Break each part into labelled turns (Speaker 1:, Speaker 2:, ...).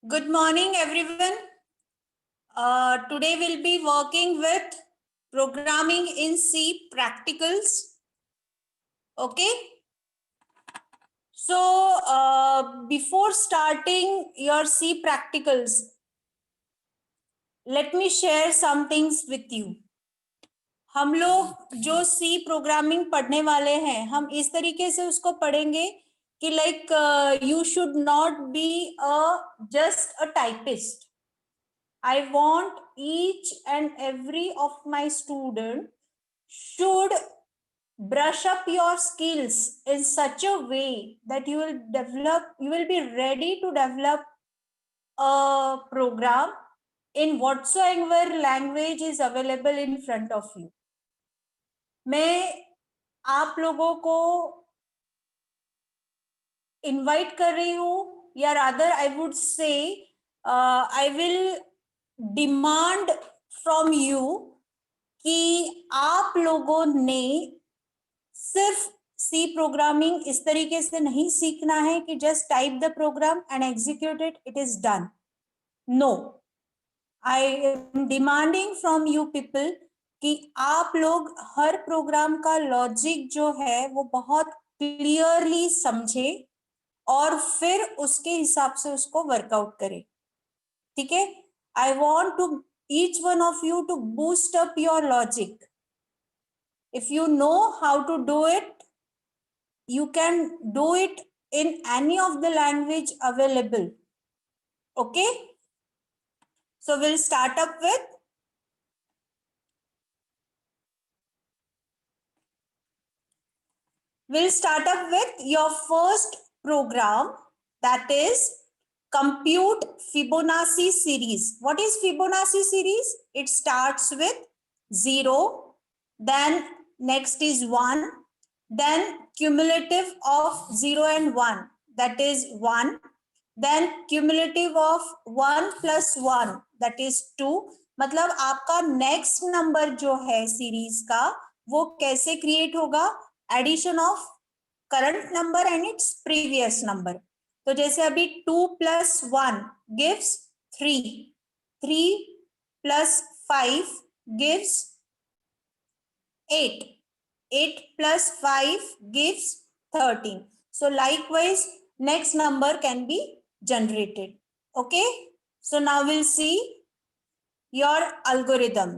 Speaker 1: Good morning, everyone. Today we'll be working with programming in C practicals. Okay. So before starting your C practicals, let me share some things with you. हम लोग जो C programming पढ़ने वाले हैं, हम इस तरीके से उसको पढ़ेंगे कि like you should not be just a typist. I want each and every of my student should brush up your skills in such a way that you will be ready to develop a program in whatsoever language is available in front of you. मैं आप लोगों को invite कर रही हूँ, या rather I would say I will demand from you कि आप लोगों ने सिर्फ सी प्रोग्रामिंग इस तरीके से नहीं सीखना है कि just type the program and execute it, it is done. No, I am demanding from you people कि आप लोग हर प्रोग्राम का लॉजिक जो है वो बहुत क्लियरली समझे और फिर उसके हिसाब से उसको वर्कआउट करें. ठीक है? I want to each one of you to boost up your logic. If you know how to do it, you can do it in any of the language available. Okay? So we'll start up with your first program, that is compute Fibonacci series. What is Fibonacci series? It starts with 0, then next is 1, then cumulative of 0 and 1, that is 1, then cumulative of 1 plus 1, that is 2. मतलब आपका next number जो है series का वो कैसे create होगा? Addition of current number and its previous number. तो जैसे अभी 2 plus 1 gives 3, 3 plus 5 gives 8, 8 plus 5 gives 13. So likewise, next number can be generated. Okay? So now we'll see your algorithm.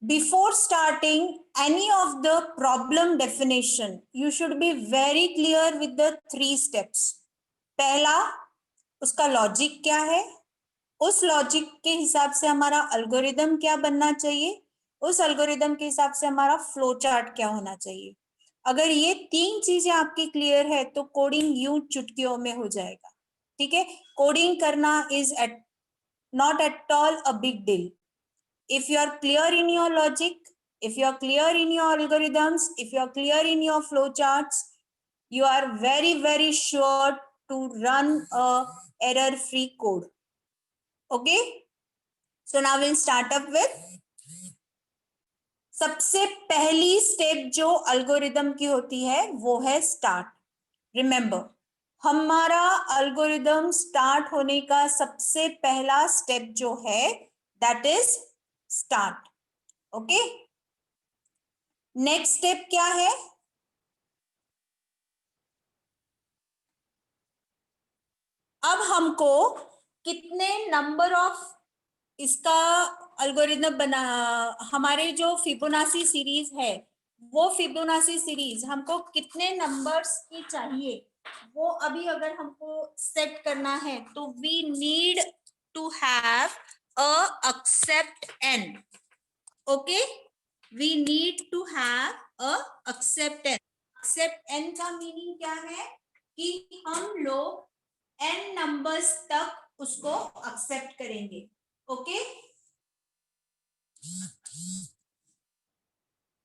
Speaker 1: Before starting any of the problem definition, you should be very clear with the 3 steps. पहला, उसका logic क्या है, उस logic के हिसाब से हमारा algorithm क्या बनना चाहिए, उस अल्गोरिदम के हिसाब से हमारा फ्लो चार्ट क्या होना चाहिए. अगर ये 3 चीजें आपकी क्लियर है तो कोडिंग यूं चुटकियों में हो जाएगा. ठीक है? कोडिंग करना is not at all a big deal. If you are clear in your logic, if you are clear in your algorithms, if you are clear in your flowcharts, you are very, very sure to run a error-free code. Okay? So now we'll start up with सबसे पहली step जो algorithm की होती है वो है start. Remember, हमारा algorithm start होने का सबसे पहला स्टेप जो है that is start. Okay? Next step क्या है? अब हमको कितने नंबर ऑफ इसका अल्गोरिदम बना, हमारे जो फिबोनाची सीरीज है वो फिबोनाची सीरीज हमको कितने नंबर्स की चाहिए वो अभी अगर हमको सेट करना है तो we need to have a except n. Okay? We need to have a except n. Except n का मीनिंग क्या है कि हम लोग n नंबर्स तक उसको एक्सेप्ट करेंगे. ओके?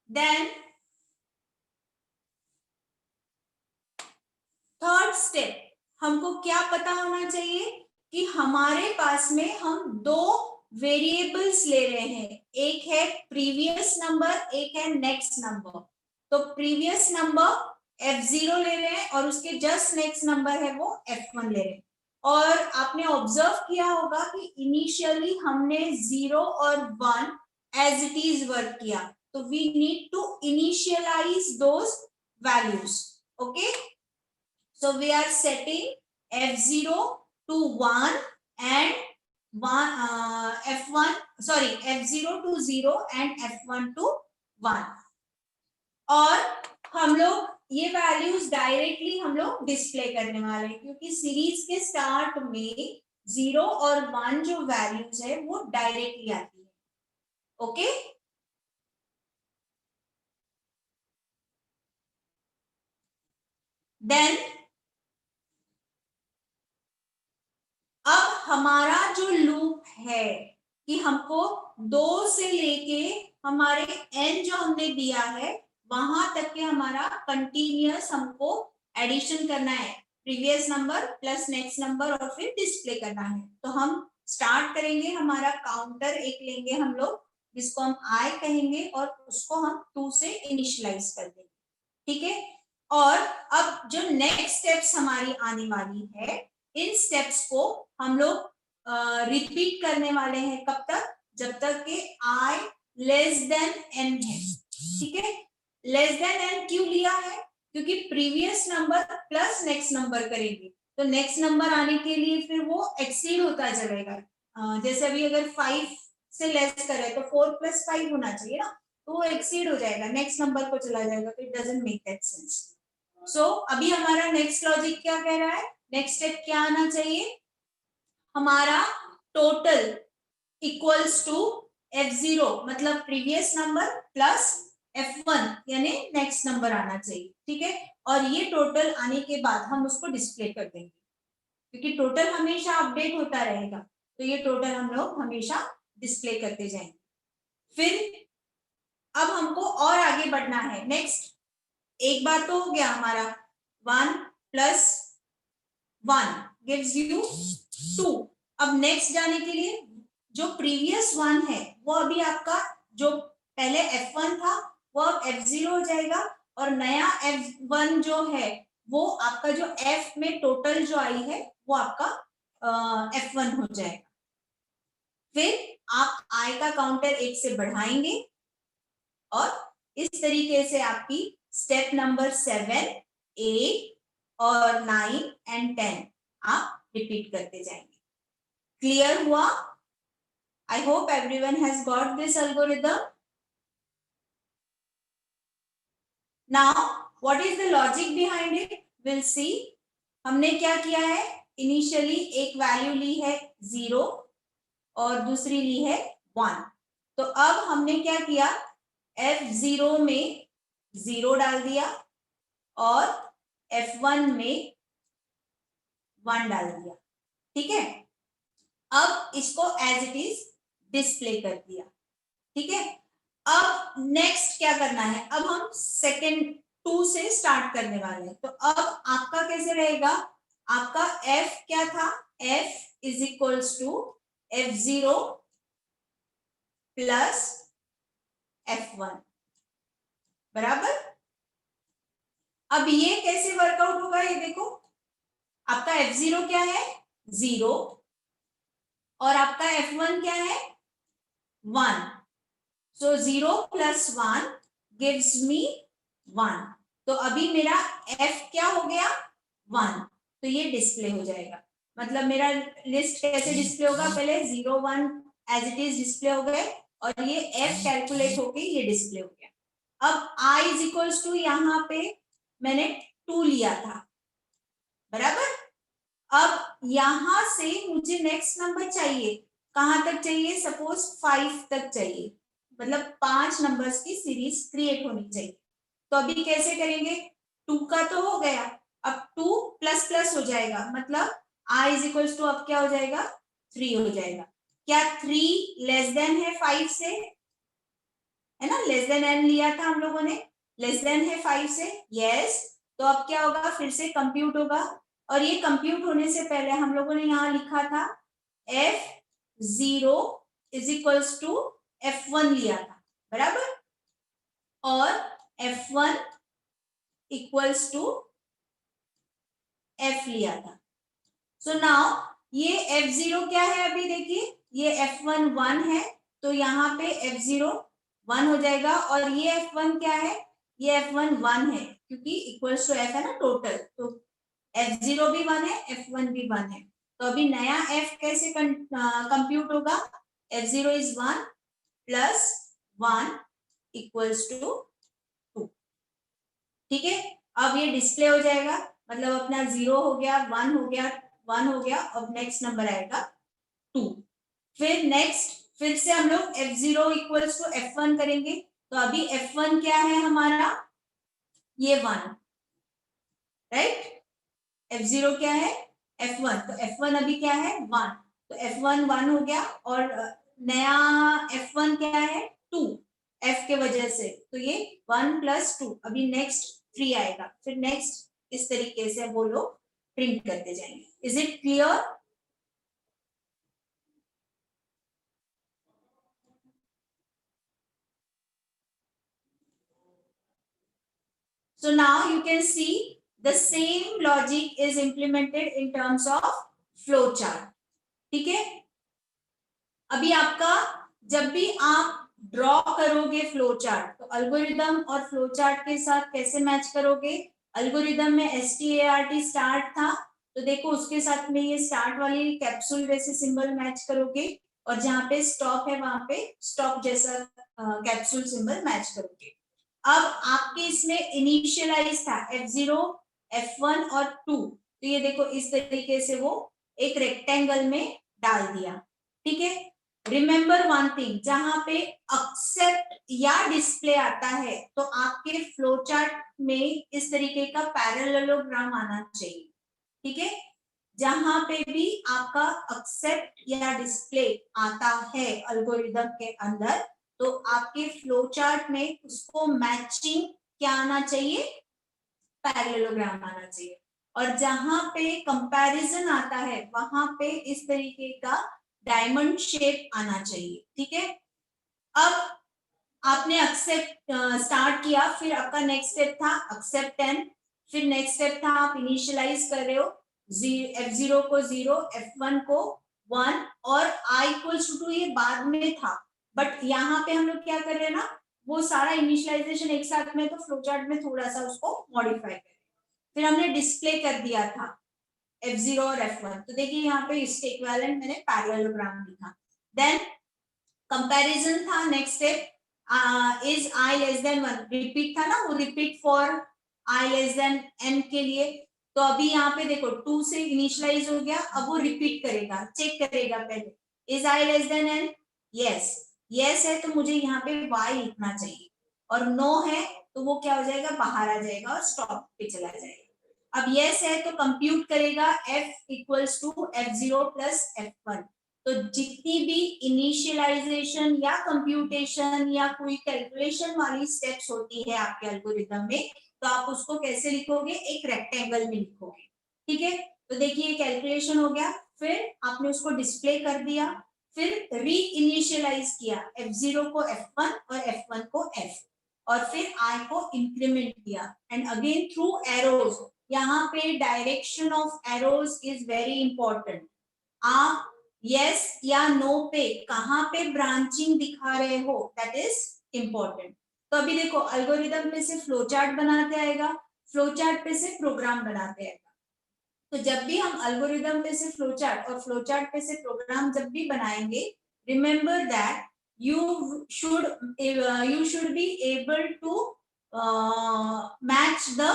Speaker 1: देन थर्ड स्टेप, हमको क्या पता होना चाहिए कि हमारे पास में हम 2 वेरिएबल्स ले रहे हैं. एक है प्रीवियस नंबर, एक है नेक्स्ट नंबर. तो प्रीवियस नंबर F0 ले रहे हैं और उसके जस्ट नेक्स्ट नंबर है वो F1 ले रहे हैं। और आपने ऑब्जर्व किया होगा कि इनिशियली हमने 0 और 1 एज इट इज वर्क किया, तो we need to initialize those values. Okay, so we are setting F0 to 1 and F1, sorry, F0 to 0 and F1 to 1. और हम लोग ये वैल्यूज डायरेक्टली हम लोग डिस्प्ले करने वाले हैं, क्योंकि सीरीज के स्टार्ट में 0 और 1 जो वैल्यूज है वो डायरेक्टली आती है. ओके, देन अब हमारा जो लूप है कि हमको 2 से लेके हमारे n जो हमने दिया है वहां तक के हमारा कंटिन्यूअस हमको एडिशन करना है, previous number plus next number और फिर डिस्प्ले करना है. तो हम स्टार्ट करेंगे, हमारा काउंटर एक लेंगे हम लोग जिसको हम I कहेंगे और उसको हम 2 से इनिशियलाइज कर देंगे. ठीक है, और अब जो नेक्स्ट स्टेप्स हमारी आने वाली है, इन स्टेप्स को हम लोग रिपीट करने वाले हैं. कब तक? जब तक कि I लेस देन n है. ठीक है, लेस देन n क्यों लिया है? क्योंकि previous number plus next number करेंगे तो नेक्स्ट नंबर आने के लिए फिर वो एक्सीड होता चलेगा. जैसे अभी अगर 5 से लेस करे तो 4 + 5 होना चाहिए ना, तो वो एक्सीड हो जाएगा, नेक्स्ट नंबर को चला जाएगा, तो it doesn't make that sense. So अभी हमारा नेक्स्ट लॉजिक क्या कह रहा है? नेक्स्ट स्टेप क्या आना चाहिए? हमारा टोटल इक्वल्स टू F0 मतलब प्रीवियस नंबर प्लस F1 यानी नेक्स्ट नंबर आना चाहिए. ठीक है, और ये टोटल आने के बाद हम उसको डिस्प्ले कर देंगे, क्योंकि टोटल हमेशा अपडेट होता रहेगा, तो ये टोटल हम लोग हमेशा डिस्प्ले करते जाएंगे. फिर अब हमको और आगे बढ़ना है. नेक्स्ट, एक बार तो हो गया हमारा 1 + 1 gives you 2. अब नेक्स्ट जाने के लिए जो प्रीवियस 1 है वो अभी आपका जो पहले F1 था वो अब F0 हो जाएगा, और नया F1 जो है वो आपका जो F में टोटल जो आई है वो आपका F1 हो जाएगा. फिर आप I का काउंटर 1 से बढ़ाएंगे और इस तरीके से आपकी स्टेप नंबर 7, 8 और 9 एंड 10 आप रिपीट करते जाएंगे. क्लियर हुआ? I hope everyone has got this algorithm. Now, what is the logic behind it? We'll see. हमने क्या किया है? इनिशियली एक वैल्यू ली है 0 और दूसरी ली है 1. तो अब हमने क्या किया? F0 में 0 डाल दिया और F1 में 1 डाल दिया. ठीक है, अब इसको एज इट इज डिस्प्ले कर दिया. ठीक है, अब नेक्स्ट क्या करना है? अब हम सेकेंड 2 से स्टार्ट करने वाले हैं. तो अब आपका कैसे रहेगा? आपका F क्या था? F = F0 प्लस F1 बराबर. अब ये कैसे वर्कआउट होगा? ये देखो, आपका F0 क्या है? 0 और आपका F1 क्या है? 1. So 0 + 1 gives me 1. तो अभी मेरा F क्या हो गया? 1. तो ये डिस्प्ले हो जाएगा. मतलब मेरा लिस्ट कैसे डिस्प्ले होगा? पहले 0, 1 एज इट इज डिस्प्ले हो गए और ये F कैलकुलेट होके ये डिस्प्ले हो गया. अब I = यहाँ पे मैंने 2 लिया था बराबर. अब यहां से मुझे नेक्स्ट नंबर चाहिए. कहां तक चाहिए? सपोज 5 तक चाहिए, मतलब 5 नंबर्स की सीरीज क्रिएट होनी चाहिए. तो अभी कैसे करेंगे? 2 का तो हो गया, अब 2 प्लस प्लस हो जाएगा, मतलब I = अब क्या हो जाएगा? 3 हो जाएगा. क्या 3 लेस देन है 5 से? है ना, लेस देन n लिया था हम लोगों ने, लेस देन है 5 से. यस, तो अब क्या होगा? फिर से कंप्यूट होगा, और ये कंप्यूट होने से पहले हम लोगों ने यहाँ लिखा था F0 = F1 लिया था बराबर, और F1 इक्वल्स टू f लिया था। सो नाउ ये f0 क्या है, अभी देखिए ये f1 1 है, तो यहाँ पे f0 1 हो जाएगा, और ये f1 क्या है, ये f1 1 है, क्योंकि इक्वल्स टू f है ना टोटल, तो f0 भी 1 है, f1 भी 1 है। तो अभी नया f कैसे कंप्यूट होगा, f0 is 1 plus 1 equals to 2। ठीक है, अब ये डिस्प्ले हो जाएगा, मतलब अपना 0 हो गया, 1 हो गया, 1 हो गया, अब नेक्स्ट नंबर आएगा 2। फिर नेक्स्ट फिर से हम लोग f0 इक्वल्स टू f1 करेंगे, तो अभी f1 क्या है हमारा, ये 1, राइट। f0 क्या है, f1, तो f1 अभी क्या है 1, तो f1 1 हो गया, और नया f1 क्या है 2 f के वजह से, तो ये 1 प्लस 2, अभी नेक्स्ट 3 आएगा, फिर नेक्स्ट इस तरीके से वो लोग प्रिंट करते जाएंगे। Is it clear? So now you can see the same logic is implemented in terms of flow chart. ठीक है, अभी आपका जब भी आप ड्रॉ करोगे फ्लो चार्ट, तो अल्गोरिदम और फ्लो चार्ट के साथ कैसे मैच करोगे, अल्गोरिदम में START स्टार्ट था, तो देखो उसके साथ में ये स्टार्ट वाली कैप्सूल जैसे सिंबल मैच करोगे, और जहां पे स्टॉप है वहां पे स्टॉप जैसा कैप्सूल सिंबल मैच करोगे। अब आपके इसमें इनिशियलाइज था f0 f1 और 2, तो ये देखो इस तरीके से वो एक रेक्टेंगल में डाल दिया। ठीक है, रिमेंबर वन थिंग, जहां पे एक्सेप्ट या डिस्प्ले आता है तो आपके फ्लो चार्ट में इस तरीके का पैरेललोग्राम आना चाहिए। ठीक है, जहां पे भी आपका एक्सेप्ट या डिस्प्ले आता है अल्गोरिदम के अंदर, तो आपके फ्लो चार्ट में उसको मैचिंग क्या आना चाहिए, पैरेललोग्राम आना चाहिए। और जहां पे कंपैरिजन आता है वहां पे इस तरीके का डायमंड शेप आना चाहिए। ठीक है, अब आपने एक्सेप्ट स्टार्ट किया, फिर आपका नेक्स्ट स्टेप था एक्सेप्ट 10, फिर नेक्स्ट स्टेप था आप इनिशियलाइज कर रहे हो, f0 को 0, f1 को 1 और i इक्वल्स टू 2, ये बाद में था, बट यहाँ पे हम लोग क्या कर रहे हैं ना, वो सारा इनिशियलाइजेशन एक साथ में, तो फ्लो चार्ट में थोड़ा सा उसको मॉडिफाई करें। फिर हमने डिस्प्ले कर दिया था f0 और f1, तो देखिए यहाँ पे इसके इक्विवेलेंट मैंने पैरेललोग्राम लिखा। देन कंपैरिजन था, next step is i less than 1, repeat था ना, वो repeat for i less than n के लिए, तो अभी यहाँ पे देखो 2 से इनिशियलाइज हो गया, अब वो रिपीट करेगा, चेक करेगा पहले, is i less than n, yes, yes है तो मुझे यहाँ पे y लिखना चाहिए, और नो है तो वो क्या हो जाएगा, बाहर आ जाएगा और स्टॉप पे चला जाएगा। अब यस है तो कंप्यूट करेगा f equals to f0 plus f1, तो जितनी भी इनिशियलाइजेशन या कंप्यूटेशन या कोई कैलकुलेशन वाली स्टेप्स होती है आपके एल्गोरिथम में, तो आप उसको कैसे लिखोगे, एक रेक्टेंगल में लिखोगे। ठीक है, तो देखिए कैलकुलेशन हो गया, फिर आपने उसको डिस्प्ले कर दिया, फिर री इनिशियलाइज किया, f0 को f1 और f1 को f, और फिर i को इंक्रीमेंट किया, एंड अगेन थ्रू एरोज, यहाँ पे direction of arrows is very important. आप यस या नो पे कहां पे ब्रांचिंग दिखा रहे हो, दैट इज इंपॉर्टेंट। तो अभी देखो अल्गोरिदम पे से फ्लो चार्ट बनाते आएगा, फ्लो चार्ट पे से प्रोग्राम बनाते आएगा, तो जब भी हम अल्गोरिदम पे से फ्लो चार्ट और फ्लो चार्ट पे से प्रोग्राम जब भी बनाएंगे, remember that you should be able to match the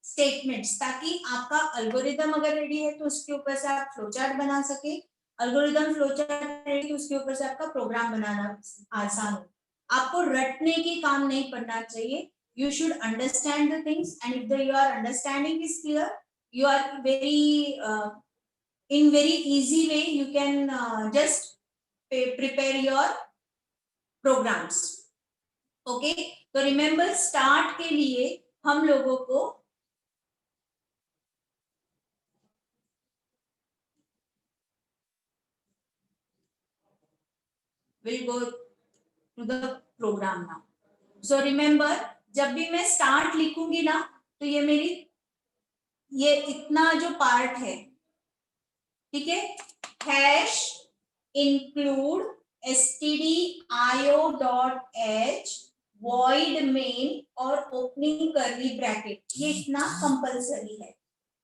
Speaker 1: statements, ताकि आपका अल्गोरिदम अगर रेडी है तो उसके ऊपर से आप फ्लो चार्ट बना सके, अल्गोरिदम फ्लो चार्ट रेडी तो उसके ऊपर से आपका प्रोग्राम बनाना आसान हो। आपको रटने की काम नहीं पड़ना चाहिए, you should understand the things, and if your understanding is clear, you are in very easy way you can just prepare your programs. Okay, तो रिमेंबर स्टार्ट के लिए हम लोगों को we'll go to the program now. So remember, जब भी मैं start लिखूंगी ना तो ये मेरी ये इतना जो पार्ट है, ठीक है, hash include stdio.h void main और ओपनिंग कर्ली ब्रैकेट, ये इतना कंपलसरी है।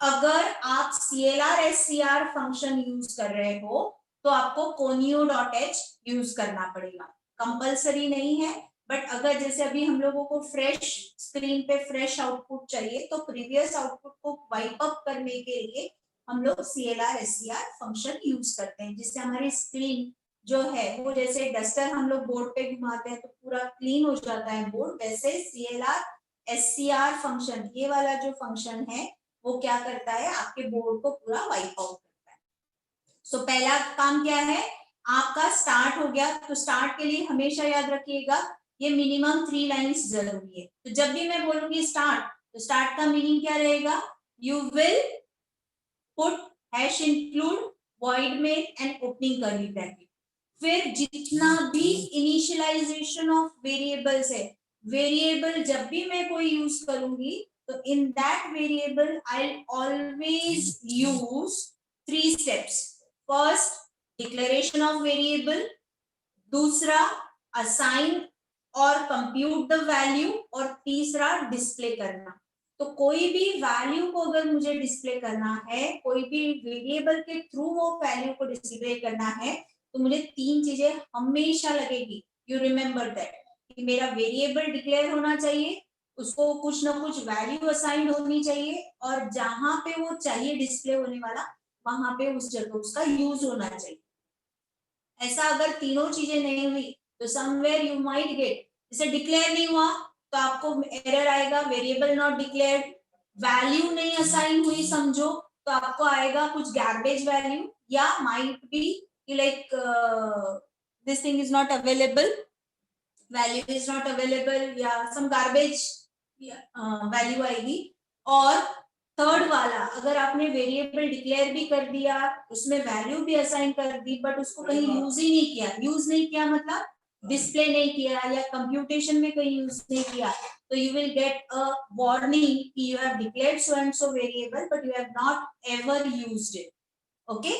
Speaker 1: अगर आप CLR SCR फंक्शन यूज कर रहे हो तो आपको conio.h यूज करना पड़ेगा, कंपलसरी नहीं है। बट अगर जैसे अभी हम लोगों को फ्रेश स्क्रीन पे फ्रेश आउटपुट चाहिए तो प्रीवियस आउटपुट को वाइप अप करने के लिए हम लोग CLR SCR फंक्शन यूज करते हैं, जिससे हमारी स्क्रीन जो है वो जैसे डस्टर हम लोग बोर्ड पे घुमाते हैं तो पूरा क्लीन हो जाता है बोर्ड, वैसे CLR SCR फंक्शन, ये वाला जो फंक्शन है वो क्या करता है, आपके बोर्ड को पूरा वाइप आउट करता है। सो पहला काम क्या है, आपका स्टार्ट हो गया तो स्टार्ट के लिए हमेशा याद रखिएगा ये मिनिमम 3 लाइन्स जरूरी है। तो जब भी मैं बोलूंगी स्टार्ट तो स्टार्ट का मीनिंग क्या रहेगा, you will put hash include void main and opening curly bracket. फिर जितना भी इनिशियलाइजेशन ऑफ वेरिएबल्स है, वेरिएबल जब भी मैं कोई यूज करूंगी तो in that variable I always use 3 steps. First declaration of variable, दूसरा असाइन और कंप्यूट द वैल्यू, और तीसरा डिस्प्ले करना। तो कोई भी वैल्यू को अगर मुझे डिस्प्ले करना है, कोई भी वेरिएबल के थ्रू वो वैल्यू को डिस्प्ले करना है तो मुझे 3 चीजें हमेशा लगेगी। यू रिमेम्बर दैट कि मेरा वेरिएबल डिक्लेयर होना चाहिए, उसको कुछ ना कुछ वैल्यू असाइन होनी चाहिए, और जहां पे वो चाहिए डिस्प्ले होने वाला वहां पे उस जगह उसका यूज होना चाहिए। ऐसा अगर तीनों चीजें नहीं हुई तो समवेयर यू माइट गेट, जैसे डिक्लेयर नहीं हुआ तो आपको एरर आएगा वेरिएबल नॉट डिक्लेयर्ड, वैल्यू नहीं असाइन हुई समझो तो आपको आएगा कुछ गार्बेज वैल्यू, या might be like this thing is not available, value is not available, या सम गार्बेज वैल्यू आएगी। और थर्ड वाला, अगर आपने वेरिएबल डिक्लेयर भी कर दिया, उसमें वैल्यू भी असाइन कर दी, बट उसको कहीं यूज ही नहीं किया, यूज नहीं किया मतलब डिस्प्ले नहीं किया या कंप्यूटेशन में कहीं यूज नहीं किया, तो you will get a warning कि you have declared so and so variable but you have not ever used it. Okay,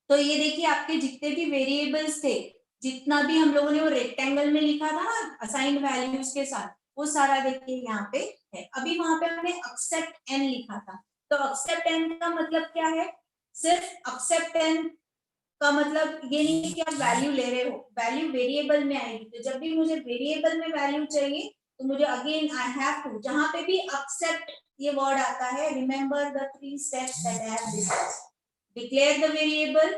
Speaker 1: तो ये देखिए आपके जितने भी वेरिएबल्स थे, जितना भी हम लोगों ने वो रेक्टेंगल में लिखा था ना असाइन वैल्यूज के साथ, वो सारा देखिए यहाँ पे है। अभी वहां पे हमने एक्सेप्ट एन लिखा था, तो एक्सेप्ट एन का मतलब क्या है, सिर्फ एक्सेप्ट एन का मतलब ये नहीं है कि आप वैल्यू ले रहे हो, वैल्यू वेरिएबल में आएगी। तो जब भी मुझे वेरिएबल में वैल्यू चाहिए तो मुझे अगेन आई हैव टू, जहां पे भी एक्सेप्ट ये वर्ड आता है, remember the 3 steps that I have discussed, declare the variable,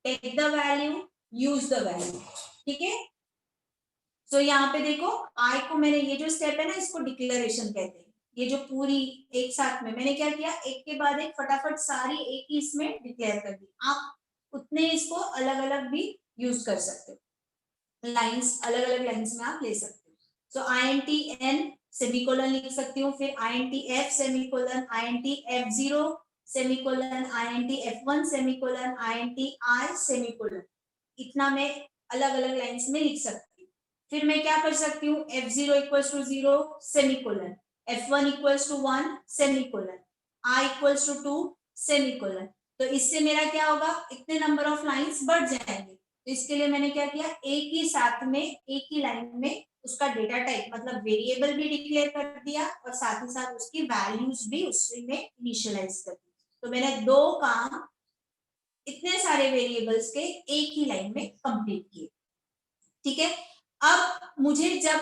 Speaker 1: take the value, use the value. ठीक है, तो यहाँ पे देखो आई को मैंने, ये जो स्टेप है ना इसको डिक्लेरेशन कहते हैं, ये जो पूरी एक साथ में मैंने क्या किया, एक के बाद एक फटाफट सारी एक ही इसमें डिक्लेयर कर दी। आप उतने इसको अलग अलग भी यूज कर सकते हो, लाइंस अलग अलग लाइंस में आप ले सकते हो। सो INTN सेमीकोलन लिख सकती हूँ, फिर INTF semicolon, INTF0 semicolon, INTF1 semicolon, INTI semicolon, इतना मैं अलग अलग लाइंस में लिख सकती हूँ। फिर मैं क्या कर सकती हूँ, F0 equals to 0 semicolon, F1 equals to 1 semicolon, I equals to 2 semicolon. तो इससे मेरा क्या होगा, इतने नंबर ऑफ लाइंस बढ़ जाएंगे। तो इसके लिए मैंने क्या किया, एक ही साथ में एक ही लाइन में उसका डेटा टाइप मतलब वेरिएबल भी डिक्लेयर कर दिया और साथ ही साथ उसकी वैल्यूज भी उसमें इनिशियलाइज कर दी। तो मैंने 2 काम इतने सारे वेरिएबल्स के एक ही लाइन में कंप्लीट किए। ठीक है, अब मुझे जब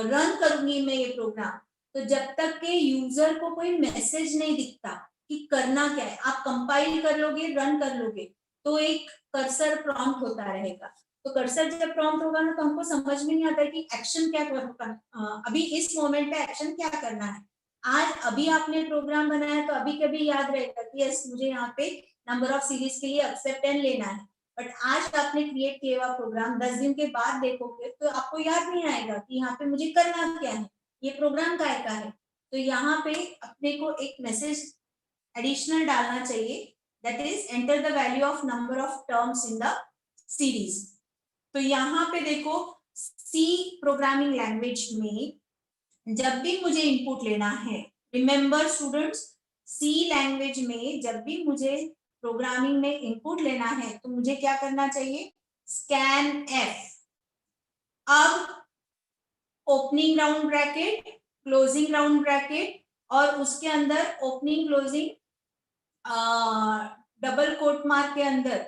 Speaker 1: रन करूंगी मैं ये प्रोग्राम, तो जब तक के यूजर को कोई मैसेज नहीं दिखता कि करना क्या है, आप कंपाइल कर लोगे, रन कर लोगे तो एक कर्सर प्रॉम्प्ट होता रहेगा। तो कर्सर जब प्रॉम्प्ट होगा ना तो हमको समझ में नहीं आता कि एक्शन क्या करना, अभी इस मोमेंट पे एक्शन क्या करना है। आज अभी आपने प्रोग्राम बनाया तो अभी कभी याद रहेगा कि यस मुझे यहाँ पे नंबर ऑफ सीरीज के लिए एक्सेप्ट एन लेना है, बट आज आपने क्रिएट किया हुआ प्रोग्राम 10 दिन के बाद देखोगे तो आपको याद नहीं आएगा कि यहाँ पे मुझे करना क्या है, ये प्रोग्राम काय का है। तो यहाँ पे अपने को एक मैसेज एडिशनल डालना चाहिए, that is enter the value of number of terms in the series. तो यहाँ पे देखो सी प्रोग्रामिंग लैंग्वेज में जब भी मुझे इनपुट लेना है, रिमेंबर स्टूडेंट्स, सी लैंग्वेज में जब भी मुझे प्रोग्रामिंग में इनपुट लेना है तो मुझे क्या करना चाहिए, स्कैन एफ। अब opening round bracket, closing round bracket, और उसके अंदर opening closing double quote mark के अंदर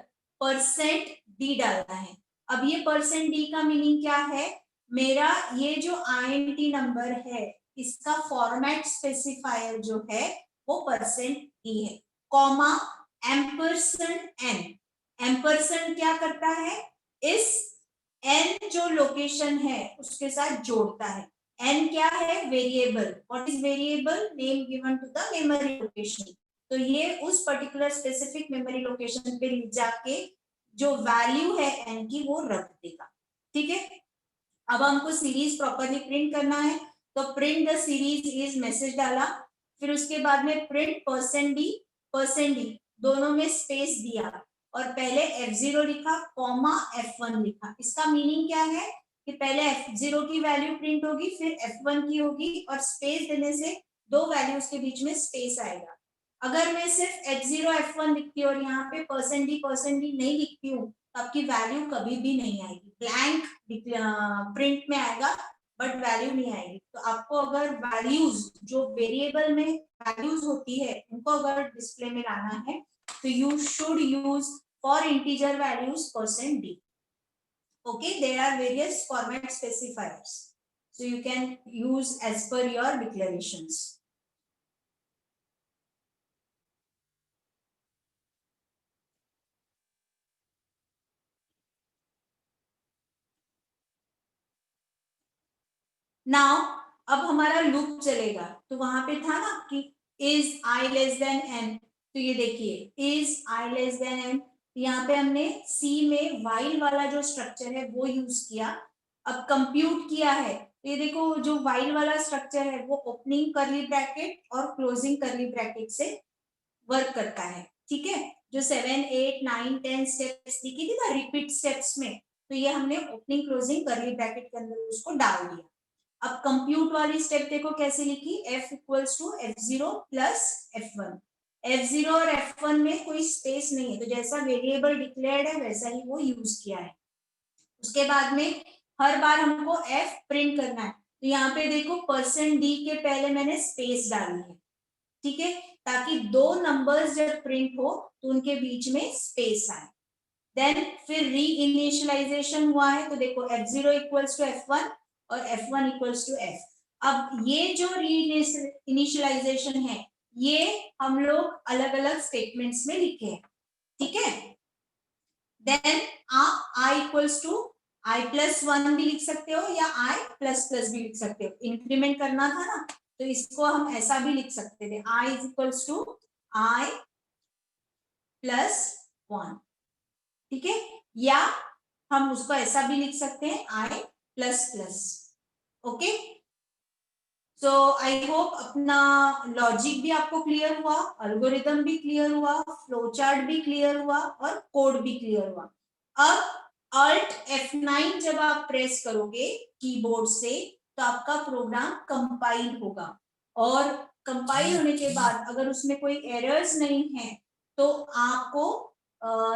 Speaker 1: परसेंट डी डालना है। अब ये परसेंट डी का मीनिंग क्या है, मेरा ये जो INT नंबर है इसका फॉर्मेट स्पेसिफायर जो है वो परसेंट डी है, कॉमा एम्परसेंड एन। एम्परसेंड क्या करता है, इस एन जो लोकेशन है उसके साथ जोड़ता है। एन क्या है, variable. What is variable, name given to the memory location. तो ये उस पर्टिकुलर स्पेसिफिक मेमोरी लोकेशन पे जाके जो वैल्यू है एन की वो रख देगा। ठीक है, अब हमको सीरीज प्रॉपरली प्रिंट करना है, तो print the series is message डाला, फिर उसके बाद में प्रिंट परसेंट डी दोनों में स्पेस दिया और पहले F0 लिखा कॉमा F1 लिखा। इसका मीनिंग क्या है कि पहले F0 की वैल्यू प्रिंट होगी, फिर F1 की होगी, और स्पेस देने से दो वैल्यूज के बीच में स्पेस आएगा। अगर मैं सिर्फ F0 F1 लिखती हूँ और यहाँ पे परसेंट डी नहीं लिखती हूँ तो आपकी वैल्यू कभी भी नहीं आएगी, ब्लैंक प्रिंट में आएगा बट वैल्यू नहीं आएगी। तो आपको अगर वैल्यूज जो वेरिएबल में वैल्यूज होती है उनको अगर डिस्प्ले में लाना है तो you should use for integer values percent D. okay, there are various format specifiers, so you can use as per your declarations. Now अब हमारा लूप चलेगा, तो वहां पे था ना कि is i less than n, तो ये देखिए is i less than n, यहाँ पे हमने सी में वाइल वाला जो स्ट्रक्चर है वो यूज किया। अब कंप्यूट किया है तो ये देखो जो वाइल वाला स्ट्रक्चर है वो ओपनिंग करली ब्रैकेट और क्लोजिंग करली ब्रैकेट से वर्क करता है। ठीक है, जो 7 8 9 10 स्टेप्स दिखी थी ना रिपीट स्टेप्स में, तो ये हमने ओपनिंग क्लोजिंग करली ब्रैकेट के अंदर उसको डाल दिया। अब कंप्यूट वाली स्टेप देखो कैसे लिखी, F equals to F0 plus F1। F0 और F1 में कोई स्पेस नहीं है, तो जैसा वेरिएबल डिक्लेयर्ड है वैसा ही वो यूज किया है। उसके बाद में हर बार हमको F प्रिंट करना है, तो यहाँ पे देखो परसेंट डी के पहले मैंने स्पेस डाली है। ठीक है, ताकि दो नंबर्स जब प्रिंट हो तो उनके बीच में स्पेस आए। देन फिर री इनिशियलाइजेशन हुआ है, तो देखो F0 इक्वल्स टू F1 और F1 इक्वल्स टू F। अब ये जो री इनिशियलाइजेशन है ये हम लोग अलग अलग स्टेटमेंट्स में लिखे हैं। ठीक है, देन आप i इक्वल्स टू i+1 भी लिख सकते हो या i++ भी लिख सकते हो। इंक्रीमेंट करना था ना तो इसको हम ऐसा भी लिख सकते थे, i is equals to i+1। ठीक है, या हम उसको ऐसा भी लिख सकते हैं i++। Okay, so I hope अपना लॉजिक भी आपको क्लियर हुआ, अल्गोरिथम भी क्लियर हुआ, फ्लो चार्ट भी क्लियर हुआ और कोड भी क्लियर हुआ। अब Alt F9 जब आप प्रेस करोगे कीबोर्ड से तो आपका प्रोग्राम कंपाइल होगा, और कंपाइल होने के बाद अगर उसमें कोई एरर्स नहीं है तो आपको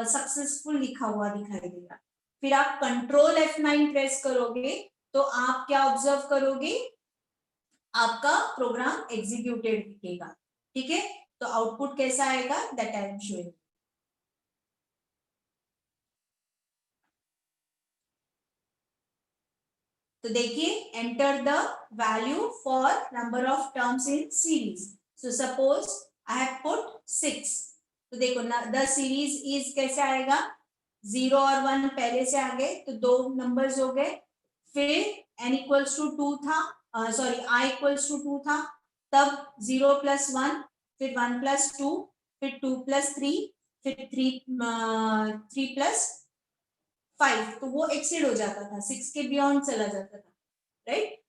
Speaker 1: सक्सेसफुल लिखा हुआ दिखाई देगा। फिर आप कंट्रोल F9 प्रेस करोगे तो आप क्या ऑब्जर्व करोगे, आपका प्रोग्राम एग्जीक्यूटेड दिखेगा। ठीक है, तो आउटपुट कैसा आएगा दैट आई एम शोइंग। तो देखिए enter the value for number of terms in series. So suppose I have put 6, तो देखो द सीरीज इज कैसे आएगा, 0 और 1 पहले से आ गए तो दो नंबर्स हो गए। फिर n इक्वल्स टू 2 था, सॉरी i इक्वल्स टू 2 था, तब 0 + 1, फिर 1 + 2, फिर 2 + 3, फिर 3 + 5, तो वो एक्सीड हो जाता था, 6 के बियॉन्ड चला जाता था, राइट।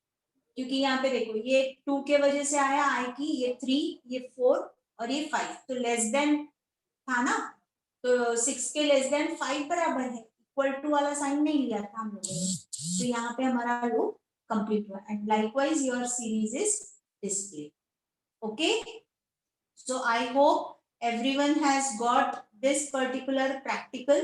Speaker 1: क्योंकि यहाँ पे देखो ये 2 के वजह से आया i की, ये 3, ये 4 और ये 5, तो लेस देन था ना, तो 6 के लेस देन 5 बराबर है, इक्वल टू वाला साइन नहीं लिया था हम लोगों ने, तो यहाँ पे हमारा loop complete one, and likewise your series is displayed. Okay, so I hope everyone has got this particular practical